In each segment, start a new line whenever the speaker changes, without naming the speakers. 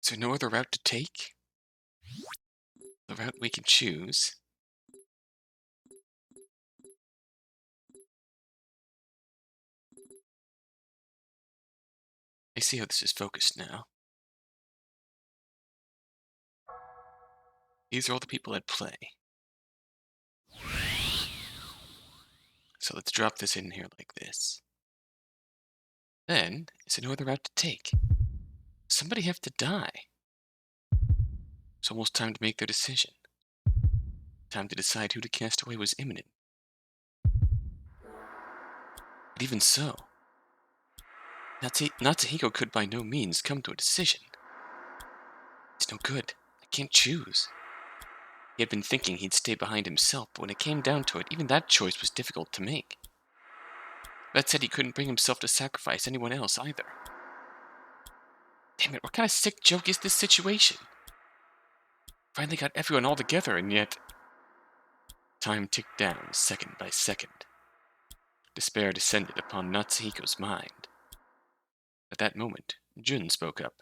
Is there no other route to take? The route we can choose. I see how this is focused now. These are all the people at play. So let's drop this in here like this. Then, is there no other route to take? Somebody have to die. It's almost time to make their decision. Time to decide who to cast away was imminent. But even so, Natsuhiko could by no means come to a decision. It's no good. I can't choose. He had been thinking he'd stay behind himself, but when it came down to it, even that choice was difficult to make. That said, he couldn't bring himself to sacrifice anyone else either. Damn it, what kind of sick joke is this situation? Finally got everyone all together, and yet... Time ticked down second by second. Despair descended upon Natsuhiko's mind. At that moment, Jun spoke up.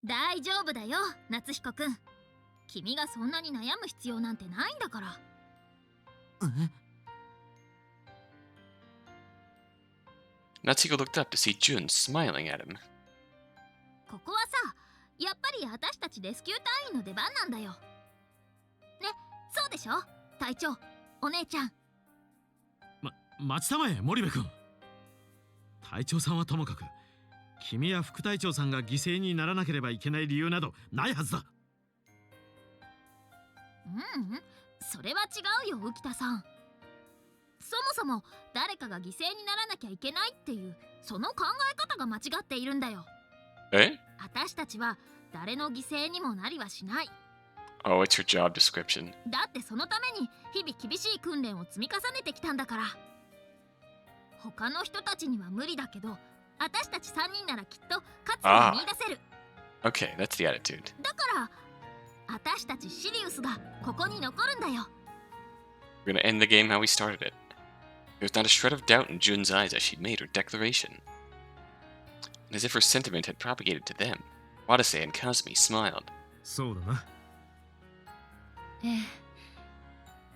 大丈夫だよ、夏彦くん。君がそんなに悩む必要なんてないんだから。
Natsuhiko looked up to see Jun smiling at him.
ここはさ、やっぱり私たちレスキュー隊員の出番なんだよ。ね、そうでしょ、隊長、お姉ちゃん。
待ちたまえ、森部君。隊長さんはともかく、君や副隊長さんが犠牲にならなければいけない理由などないはずだ。
それは違うよ、浮田さん。そもそも誰かが犠牲にならなきゃいけないっていうその考え方が間違っているんだよ。私たちは誰の犠牲にもなりはしない。
Oh, it's your job description.
だってそのために日々厳しい訓練を積み重ねてきたんだから。他の人たちには無理だけど、私たち3人ならきっと勝つを見出せる。
Okay, that's the attitude.
だから私たちシリウスがここに残るんだよ。
We're gonna end the game how we started it. There was not a shred of doubt in Jun's eyes as she made her declaration. And as if her sentiment had propagated to them, Watase and Kazumi smiled.
そうだな。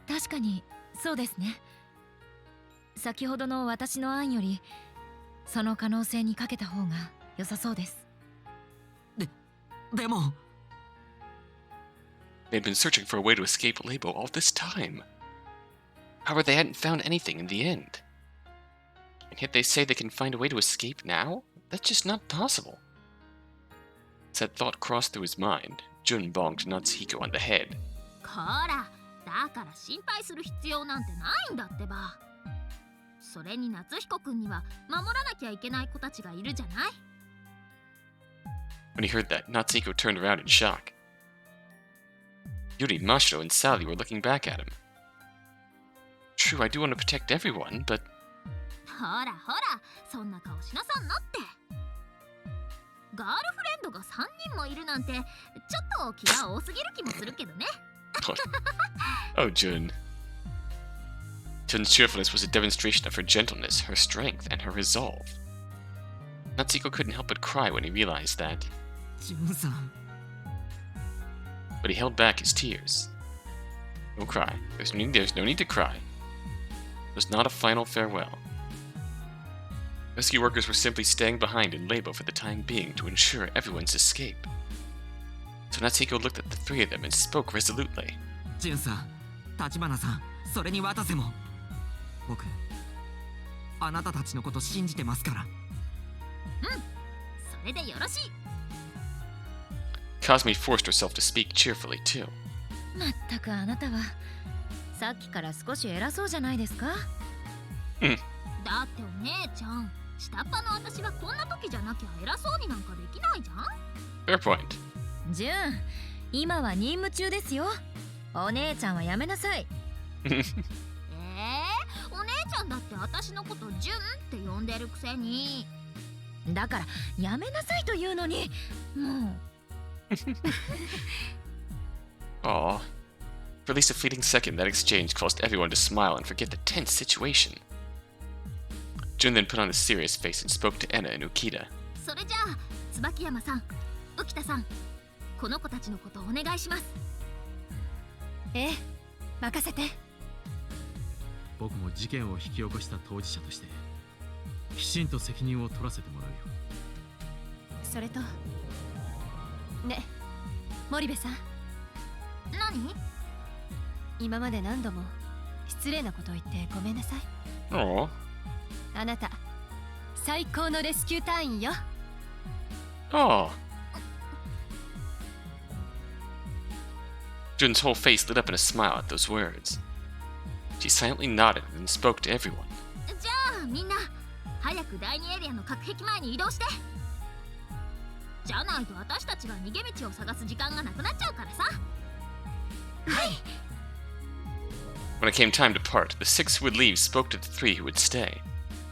確かにそうですね。先ほどの私の案よりその可能性にかけた方が良さそうです。
でも
They had been searching for a way to escape LABO all this time. However, they hadn't found anything in the end. And yet they say they can find a way to escape now? That's just not possible. As that thought crossed through his mind, Jun bonked Natsuhiko on the head.
こら、だから心配する必要なんてないんだってば。それに夏彦くんには守らなきゃいけない子たちがいるじゃない。
When he heard that, Natsuhiko turned around in shock. Yuri, Mashiro, and Sally were looking back at him. True, I do want to protect everyone, but...
ほらほら、そんな顔しなさんなって。ガールフレンドが3人もいるなんて、ちょっと気が多すぎる気もするけどね。
Oh, Jun. Jun's cheerfulness was a demonstration of her gentleness, her strength, and her resolve. Natsuhiko couldn't help but cry when he realized that.
ジュンさん。
But he held back his tears. Don't cry. There's no need to cry. It was not a final farewell. Rescue workers were simply staying behind in LABO for the time being to ensure everyone's escape. So Natsuhiko looked at the three of them and spoke resolutely.
ジュンさん、橘さん、それに渡瀬も。僕、あなたたちのこと信じてますから。
それでよろしい。
Kazumi forced herself to speak cheerfully too.
まったくあなたはさっきから少し偉そうじゃないですか。
だってお姉ちゃん、下っ端の私はこんな時じゃなきゃ偉そうになんかできないじゃん。
Fair point.
ジュン、今は任務中ですよ。お姉ちゃんはやめなさい。
お姉ちゃんだって私のことジュンって呼んでるくせに。
だからやめなさいというのに、もう。
Aw. For at least a fleeting second, that exchange caused everyone to smile and forget the tense situation. Jun then put on a serious face and spoke to Enna and Ukita.
それじゃあ、椿山さん、浮田さん、この子たちのことお願いします。
ええ、任せて。
僕も事件を引き起こした当事者としてきちんと責任を取らせてもらうよ。
それとね、森部さん。
何？
今まで何度も失礼なことを言ってごめんなさい。
Oh.
あなた最高のレスキュー隊員よ。
Oh. Jun's whole face lit up in a smile at those words. She silently nodded and spoke to everyone.
じゃあみんな早く第2エリアの隔壁前に移動して。じゃないと私たちが逃げ道を探す時間がなくなっちゃうからさ。はい。
When it came time to part, the 6 who would leave spoke to the 3 who would stay.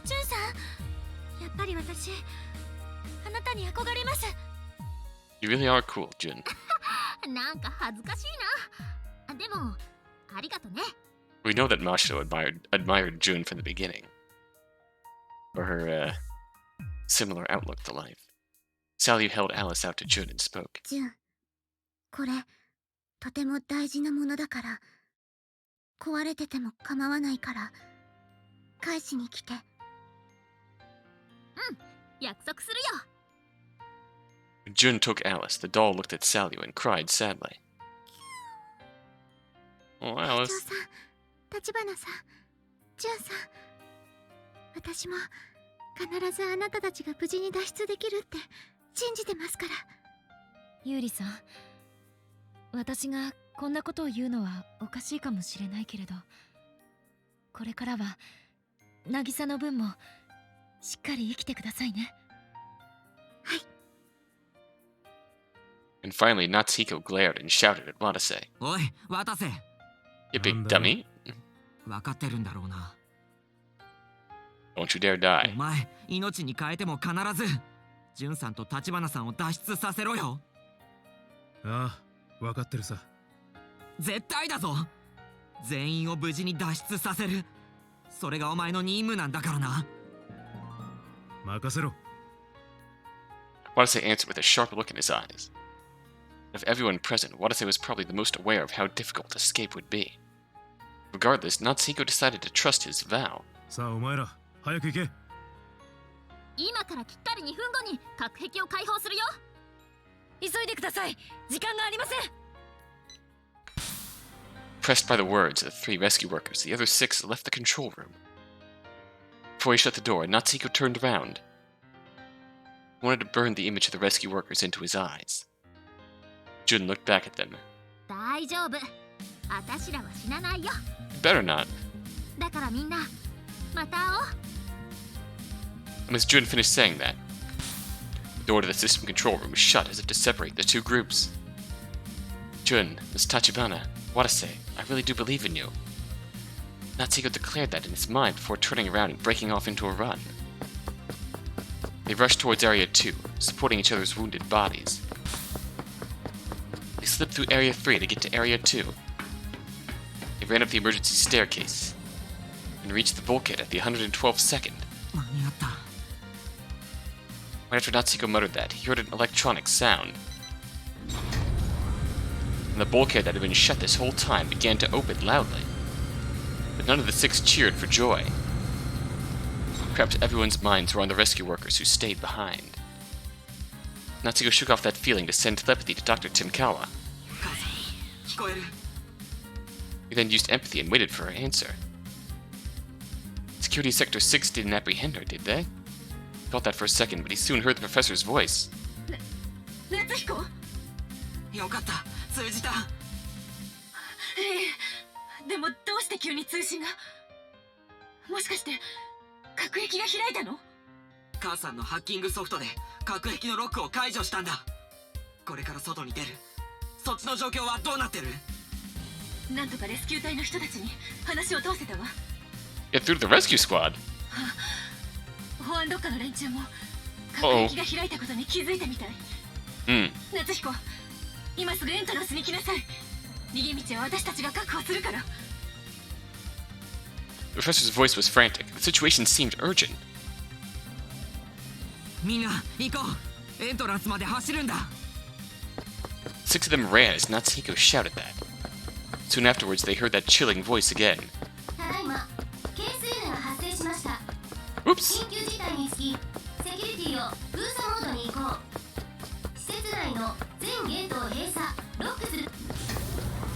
ジュンさん、やっぱり私あなたに憧れます。
You really are cool, Jun.
なんか恥ずかしいな。でもありがとね。
We know that Mashiro admired Jun from the beginning, for her similar outlook to life. Sally held Alice out to Jun and spoke.
ジュン、これとても大事なものだから、壊れてても構わないから返しに来て。うん、約束するよ。
Jun took Alice. The doll looked at Sally and cried sadly. Oh, Alice.
さん、立花さん、ジュンさん、私も必ずあなたたちが無事に脱出できるって信じてますから。
ユーリさん、私がこんなことを言うのはおかしいかもしれないけれど、これからは渚の分もしっかり生きてくださいね。
はい。
And finally, Natsuhiko glared and shouted at Watase.
おい、渡せ。
You big dummy.
分かってるんだろうな。
Don't you dare
お
die.
前、命に変えても必ずジュンさんと橘さんを脱出させろよ。
ああ、分かってるさ。
絶対だぞ。全員を無事に脱出させる。それがお前の任務なんだからな。
任せろ。
Watase answered with a sharp look in his eyes. Of everyone present, Watase was probably the most aware of how difficult escape would be. Regardless, Natsuhiko decided to trust his vow.
さあお前ら、早く行け。
今からきっかり2分後に隔壁を開放するよ。
急いでください。時間がありません。
Pressed by the words of the 3 rescue workers, the other 6 left the control room. Before he shut the door, Natsuhiko turned around. He wanted to burn the image of the rescue workers into his eyes. Jun looked back at them.
大丈夫。私らは死なないよ。
Better not.
だからみんな、また会おう。
And as Jun finished saying that, the door to the system control room was shut as if to separate the 2 groups. Jun, Miss Tachibana, Watase, I really do believe in you. Natsuhiko declared that in his mind before turning around and breaking off into a run. They rushed towards Area 2, supporting each other's wounded bodies. They slipped through Area 3 to get to Area 2. They ran up the emergency staircase and reached the bulkhead at the 112th second.
間に合った。
Right after Natsuhiko muttered that, he heard an electronic sound. And the bulkhead that had been shut this whole time began to open loudly. But none of the 6 cheered for joy. Perhaps everyone's minds were on the rescue workers who stayed behind. Natsuhiko shook off that feeling to send telepathy to Dr. Tenkawa.
聞こえる。
He then used empathy and waited for her answer. Security Sector 6 didn't apprehend her, did they? He thought that for a second, but he soon heard the professor's voice.
夏彦。
よかった、通じた。
でもどうして急に通信が。もしかして隔壁が開いたの？
母さんのハッキングソフトで隔壁のロックを解除したんだ。これから外に出る。そっちの状況はどうなってる？
なんとかレスキュー隊の人たちに話を通せたわ。
Get through to the rescue squad.
保安ロッカーの連中も隔壁が開いたことに気づいてみたい。夏彦、今すぐエントランスに来なさい。逃げ道は私たちが確保するから。
The professor's voice was frantic. The situation seemed urgent.
みんな行こう。エントランスまで走るんだ。
6 of them ran as Natsuhiko shouted that. Soon afterwards, they heard that chilling voice again. Oops!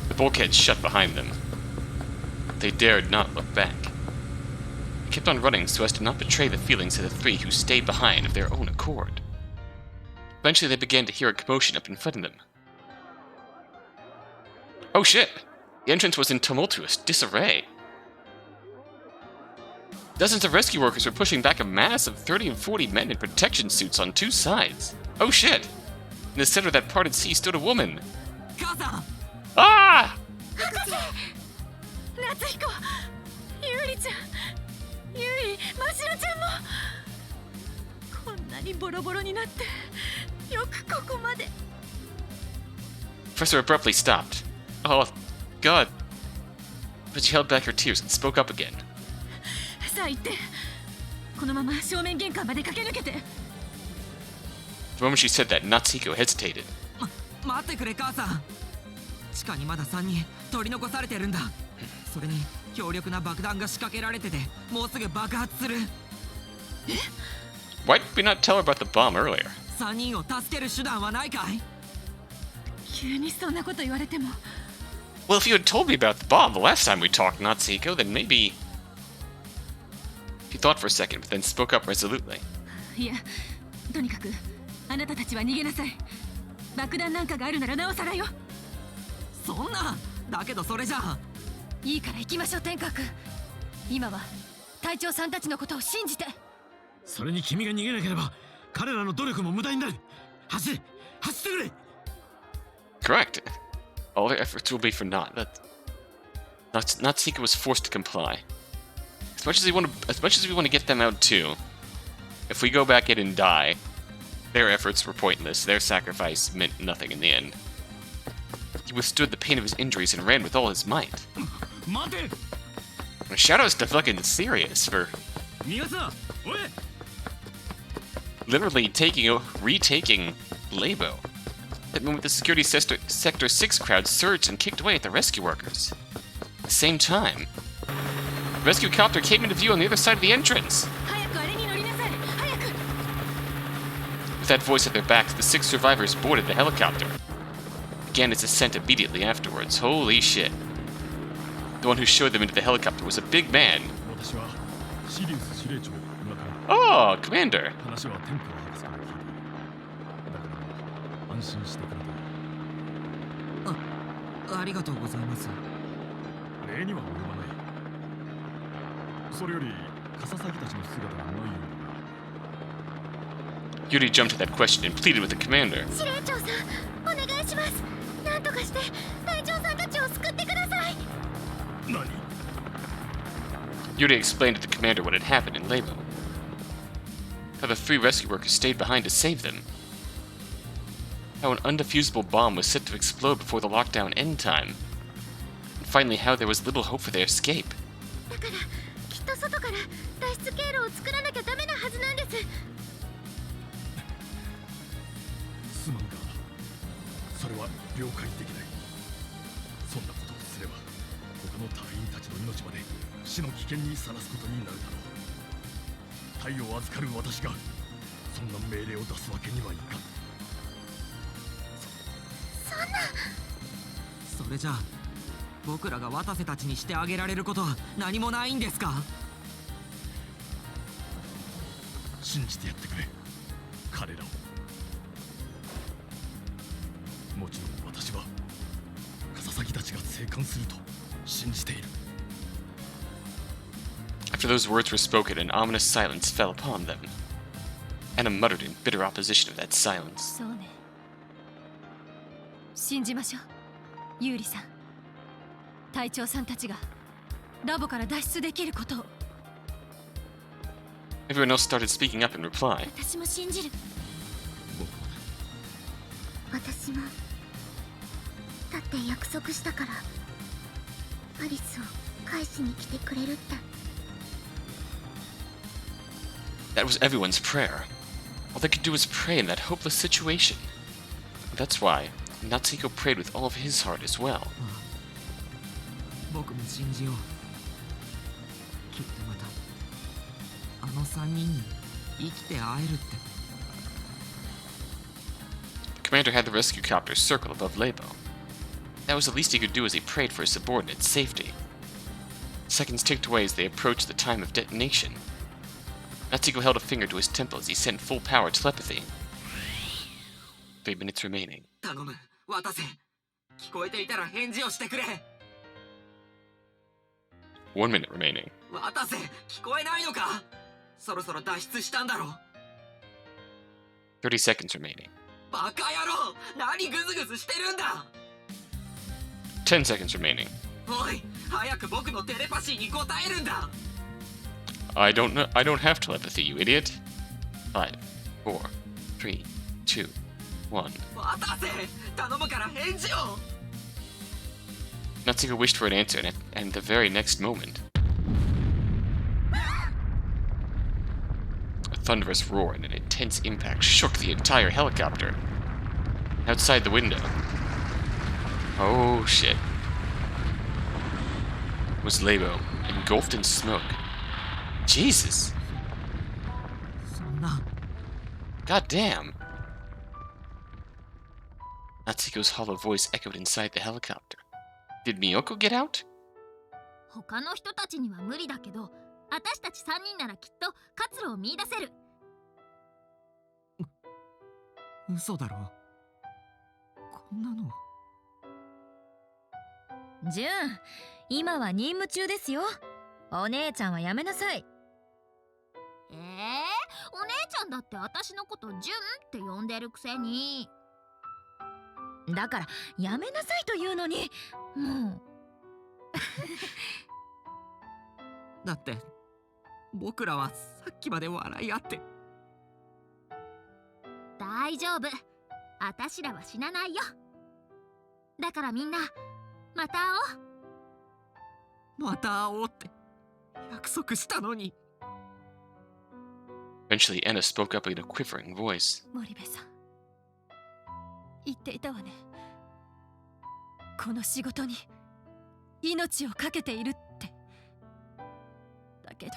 The bulkhead shut behind them. They dared not look back. They kept on running so as to not betray the feelings of the 3 who stayed behind of their own accord. Eventually, they began to hear a commotion up in front of them. Oh shit! The entrance was in tumultuous disarray. Dozens of rescue workers were pushing back a mass of 30 and 40 men in protection suits on 2 sides. Oh shit! In the center of that parted sea stood a woman. Ah!
Natsuhiko! Yuri-chan! Yuri! Mashiro-chan mo! こんなにボロボロになってよくここまで
Professor abruptly stopped. Oh, God. But she held back her tears and spoke up again.
さあ行って。このまま正面玄関まで駆け抜けて。
The moment she said that, Natsuhiko hesitated.
待ってくれ母さん。地下にまだ3人取り残されてるんだ。それに強力な爆弾が仕掛けられてて、もうすぐ爆発する。え？
Why did we not tell her about the bomb earlier?
3人を助ける手段はないかい？
急にそんなこと言われても。
Well, if you had told me about the bomb the last time we talked, Natsuhiko, then maybe... She thought for a second, but then spoke up resolutely.
いや、とにかくあなたたちは逃げなさい。爆弾なんかがあるならなおさらよ。
そんな、だけどそれじゃあ。
いいから行きましょう、天下君。今は隊長さんたちのことを信じて。
それに君が逃げなければ彼らの努力も無駄になる。走ってくれ。
Correct. All their efforts will be for naught. Natsuhiko was forced to comply. As much as we want to get them out too, if we go back in and die, their efforts were pointless. Their sacrifice meant nothing in the end. He withstood the pain of his injuries and ran with all his might. Shoutouts to fucking Sirius for literally retaking LABO. That moment the security sector 6 crowd surged and kicked away at the rescue workers. At the same time, the rescue copter came into view on the other side of the entrance. With that voice at their backs, the 6 survivors boarded the helicopter. Began its ascent immediately afterwards. Holy shit. The one who showed them into the helicopter was a big man. Oh, Commander.
ありがとうございます。
礼には及ばない。それより笠崎たちの姿がないようだ。
Yuri jumped to that question and pleaded with the commander.
司令長さん、お願いします。なんとかして隊長さんたちを救ってください。
何？
Yuri explained to the commander what had happened in LABO. How the 3 rescue workers stayed behind to save them. How an undefusable bomb was set to explode before the lockdown end time. And finally how there was little hope for their escape.
だからきっと外から脱出経路を作らなきゃダメなはずなんです。
すまんが、それは了解できない。そんなことをすれば、他の隊員たちの命まで死の危険にさらすことになるだろう。隊を預かる私がそんな命令を出すわけにはいかん。
それじゃあ僕らが渡瀬たちにしてあげられることは何もないんですか？
信じてやってくれ、彼らを。もちろん私は笠崎たちが生還すると信じている。
After those words were spoken, an ominous silence fell upon them. Anna muttered in bitter opposition of that silence.
そうね。信じましょう、ユーリさん。隊長さんたちがラボから脱出できることを。
Everyone else started speaking up in reply.
私も信じる。私もだって約束したから、アリスを返しに来てくれるって。
That was everyone's prayer. All they could do was pray in that hopeless situation. That's why, Natsuhiko prayed with all of his heart as well.
僕も信じよう。きっとまたあの3人に生きて会えるって。
The commander had the rescue copter circle above LABO. That was the least he could do as he prayed for his subordinate's safety. Seconds ticked away as they approached the time of detonation. Natsuhiko held a finger to his temple as he sent full power telepathy. 3 minutes remaining.
頼む、渡せ。聞こえていたら返事をしてくれ。
1 minute remaining.
渡せ、聞こえないのか。そろそろ脱出したんだろ。
30 seconds remaining.
バカ野郎、何グズグズしてるんだ。
10 seconds remaining.
おい、早く僕のテレパシーに答えるんだ。
I don't have telepathy, you idiot. 5, 4, 3, 2, 1.
渡せ、頼むから返事を。
Natsuhiko wished for an answer, and the very next moment, a thunderous roar and an intense impact shook the entire helicopter. Outside the window, oh shit, was LABO, engulfed in smoke. Jesus.
そんな。
God damn. Natsuhiko's hollow voice echoed inside the helicopter. Did Miyoko get out?
他の人たちには無理だけど、私たち3人ならきっと活路を見出せる。
嘘だろ。こんなの。
ジュン、今は任務中ですよ。お姉ちゃんはやめなさい。
お姉ちゃんだって私のことジュンって呼んでるくせに。
だからやめなさいというのに、もう。
だって僕らはさっきまで笑い合って。
大丈夫、私らは死なないよ。だからみんなまた会おう。
また会おうって約束したのに。
Eventually, Anna spoke up in a quivering voice.
森部さん、言っていたわね。この仕事に命を懸けているって。だけど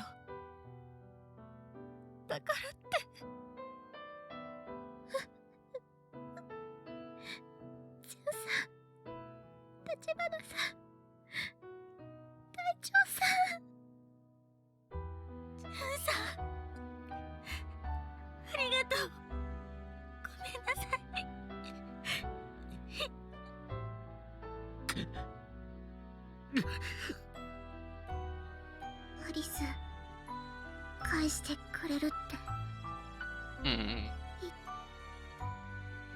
だからってジュンさん、立花さん、隊長さん、ジュンさん、ありがとう。ごめんなさい。
アリス、返してくれるって。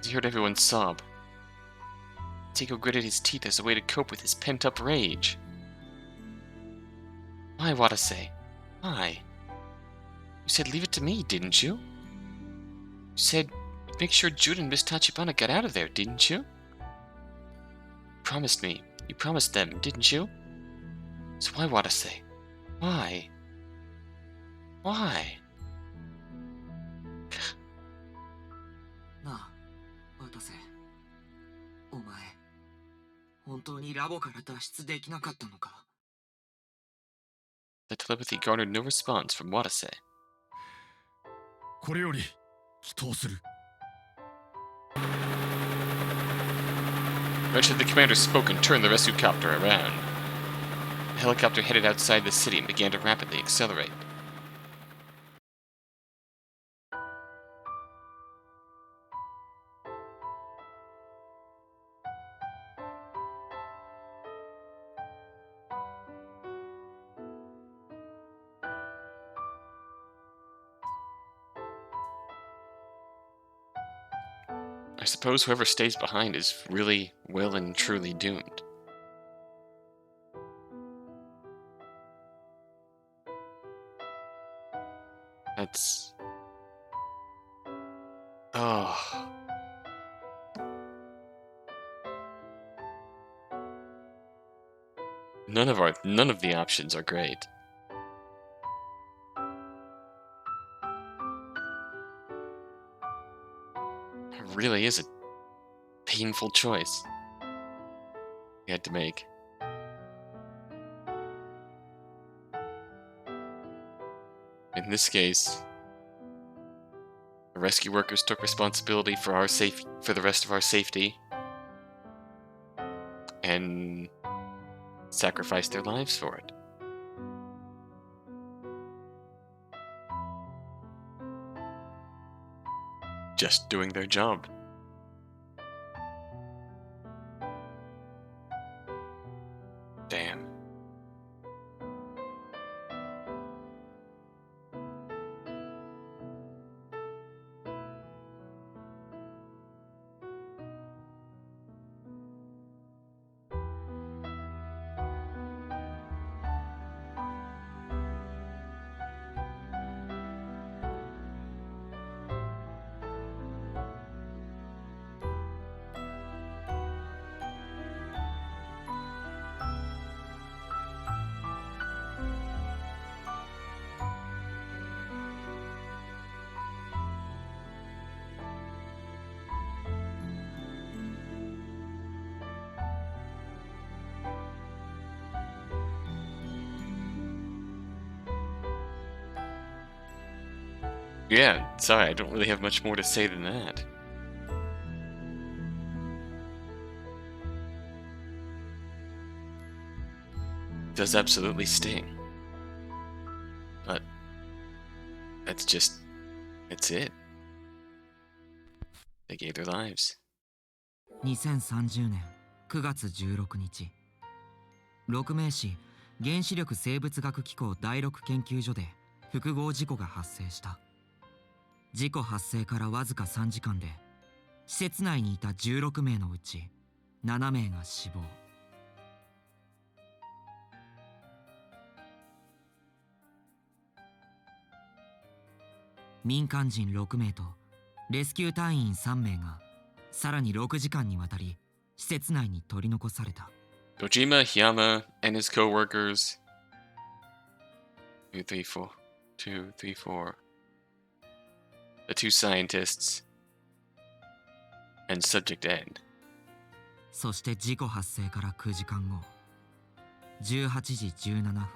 He heard everyone sob. Tiko gritted his teeth as a way to cope with his pent-up rage. Why, Watase? Why? You said leave it to me, didn't you? You said make sure Jude and Miss Tachibana got out of there, didn't you? Promised me. You promised them, didn't you? So why, Watase? Why? Why?
なあ、渡せ。お前、本当にラボから脱出できなかったのか？
The telepathy garnered no response from Watase.
これより祈祷する。
Eventually, the commander spoke and turned the rescue copter around. The helicopter headed outside the city and began to rapidly accelerate. I suppose whoever stays behind is really, well and truly doomed. That's... Oh... None of the options are great. It really is a painful choice he had to make. In this case, the rescue workers took responsibility for the rest of our safety and sacrificed their lives for it. Just doing their job. Damn. Yeah, sorry, I don't really have much more to say than that. It does absolutely sting. But it's it. They gave their lives.
2030年9月16日、鹿鳴市原子力生物学機構第6研究所で複合事故が発生した。事故発生からわずか3時間で施設内にいた16名のうち7名が死亡。民間人6名とレスキュー隊員3名がさらに6時間にわたり施設内に取り残された。
Dojima Hiyama and his co-workers. 2, 3, 4. The 2 scientists. And Subject Ed.
そして事故発生から9時間後、18時17分。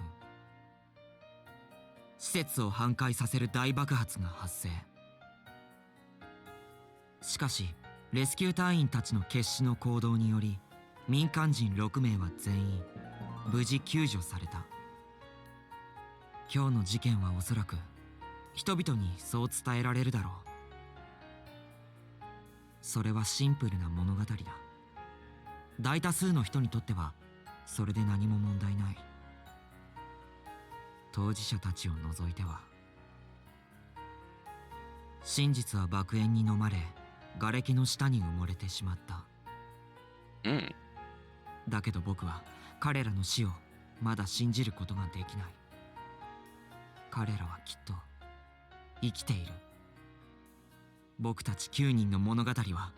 施設を半壊させる大爆発が発生。しかし、レスキュー隊員たちの決死の行動により、民間人6名は全員無事救助された。今日の事件はおそらく人々にそう伝えられるだろう。それはシンプルな物語だ。大多数の人にとってはそれで何も問題ない。当事者たちを除いては。真実は爆炎に飲まれ、瓦礫の下に埋もれてしまった。だけど僕は彼らの死をまだ信じることができない。彼らはきっと生きている。僕たち9人の物語は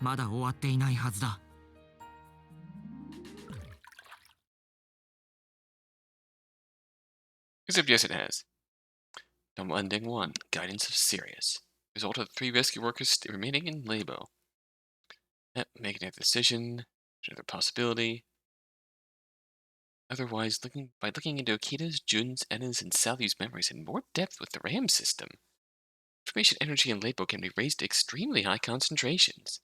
まだ終わっていないはずだ。
Except yes, it has. Normal Ending 1. Guidance of Sirius. Result of 3 rescue workers remaining in LABO. Making a decision. Another possibility. Otherwise, by looking into Akita's, Jun's, Enna's, and Salyu's memories in more depth with the RAM system, information energy in LABO can be raised to extremely high concentrations.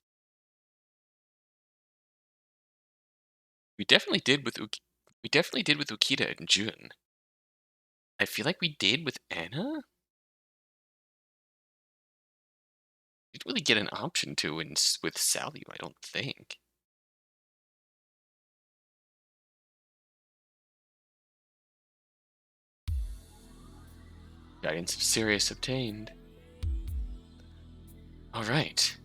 We definitely did with Akita and Jun. I feel like we did with Enna? We didn't really get an option to with Salyu, I don't think. Guidance of Sirius obtained. Alright.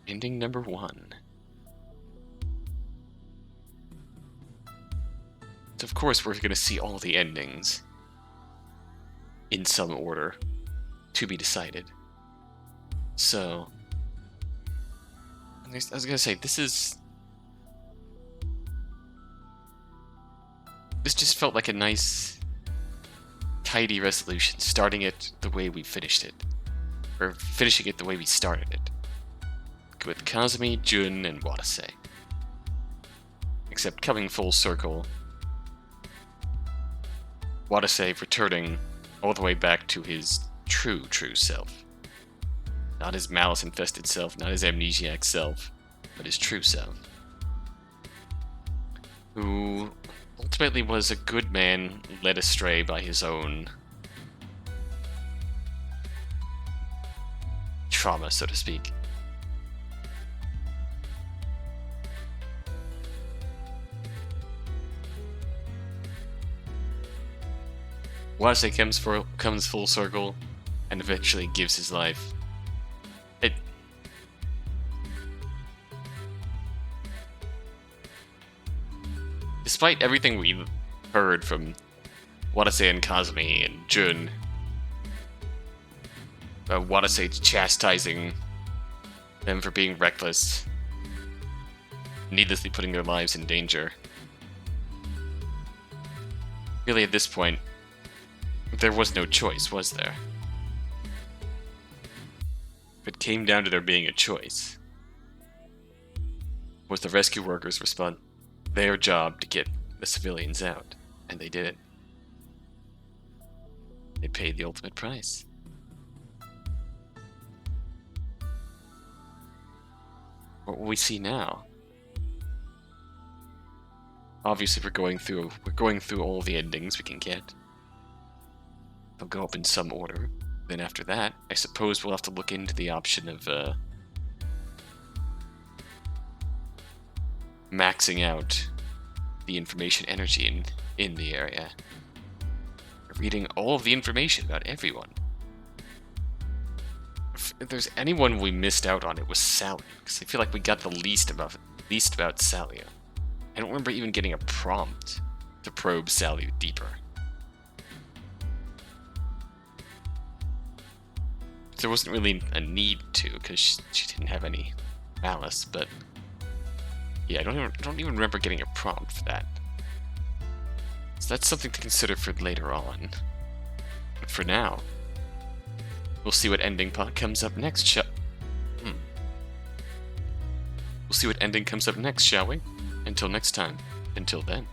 Ending number 1. So of course we're going to see all the endings in some order to be decided. So I was going to say this just felt like a nice tidy resolution, starting it the way we finished it, or finishing it the way we started it. with Kazumi, Jun, and Watase. Except coming full circle, Watase returning all the way back to his true self. Not his malice-infested self, not his amnesiac self, but his true self. Who ultimately was a good man led astray by his own trauma, so to speak. Watase comes full circle and eventually gives his life. Despite everything we've heard from Watase and Kazumi and Jun, Watase chastising them for being reckless, needlessly putting their lives in danger. Really, at this point, there was no choice, was there? If it came down to there being a choice, was the rescue workers respond their job to get the civilians out, and they did it. They paid the ultimate price. What will we see now? Obviously, we're going through all the endings we can get. They'll go up in some order. Then after that, I suppose we'll have to look into the option of maxing out the information energy in the area. Reading all of the information about everyone. If there's anyone we missed out on, it was Sally, because I feel like we got the least about Sally. I don't remember even getting a prompt to probe Sally deeper. There wasn't really a need to, because she didn't have any malice, but yeah, I don't even remember getting a prompt for that. So that's something to consider for later on. But for now, we'll see what ending comes up next. We'll see what ending comes up next, shall we? Until next time. Until then.